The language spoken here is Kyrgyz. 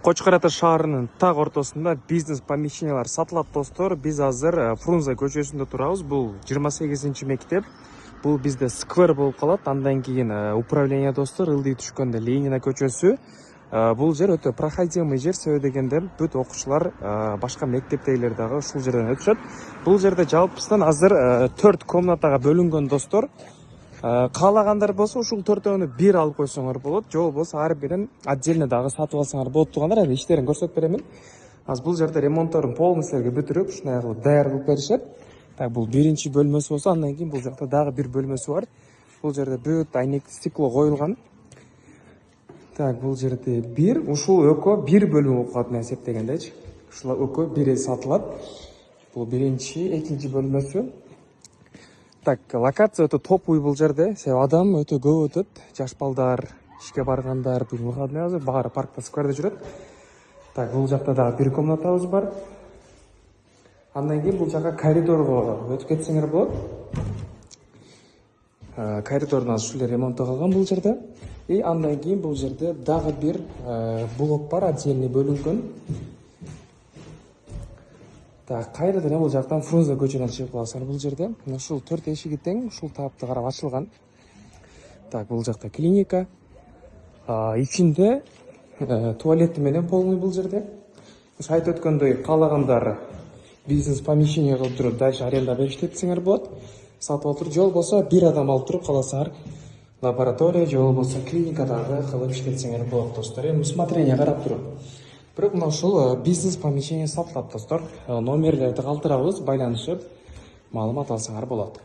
Кочкор Ата шаарынын так ортосунда бизнес помещениялар сатылат достор. Биз азыр Фрунзе көчөсүндө турабыз. Бул 28-мектеп. Бул бизде сквер болуп калат. Андан кийин управление достор, ылдый түшкөндө Ленина көчөсү. Бул жер өтө проходимый жер, себеби дегенде бүт окуучулар башка мектептегилер дагы ушул жерден өтүшөт. Бул жерде жалпысынан азыр 4 комнатага бөлүнгөн достор. Каалагандар болсо ушул 4-өөнү бир алып койсоңор болот, же болбосо ар бирин отдельно дагы сатып алсаңар болот тугандар. Эми иштерин көрсөтүп беремин. Азыр бул жерде ремонтторун полностью бүтүрүп, ушундай кылып даяр кылып беришет. Так, бул биринчи бөлмөсү болсо, андан кийин бул жакта дагы бир бөлмөсү бар. Бул жерде бүт айнек стекло коюлган. Так, бул жерде бир, ушул экөө бир бөлмө болуп калат мен эсептегендечи. Ушул экөө бири сатылат. Бул биринчи, экинчи бөлмөсү. Так, локация өтө топовый бул жерде. Себеби адам өтө көп өтөт. Жаш балдар, ишке баргандар, выходной азыр баары паркта, скверде жүрөт. Так, бул жакта дагы бир комнатабыз бар. Андан кийин бул жака коридорго өтүп кетсеңер болот. Коридордун азыр ушул ремонттолгон бул жерде. И андан кийин бул жерде дагы бир блок бар, отдельный бөлүнгөн. Так, кайрадан бул жактан Фрунзе көчөнөн чыгып каласыңар бул жерде. Ушул 4 эшиги тең, ушул таапты карап ачылган. Так, бул жакта клиника. Ичинде туалети менен полный бул жерде. Айтып өткөндөй, каалагандар бизнес помещение кылып туруп, дальше аренда бериштет десеңер болот. Сатып алып туруп, же болбосо бир адам алып туруп каласыңар. Лаборатория, же болбосо клиникадагы кылып иштетсеңер болот достор. Эми усмотрение карап туруп. Бирок мына ушул бизнес помещение сатылат достор. Номерлерди калтырабыз, байланышып маалымат алсаңар болот.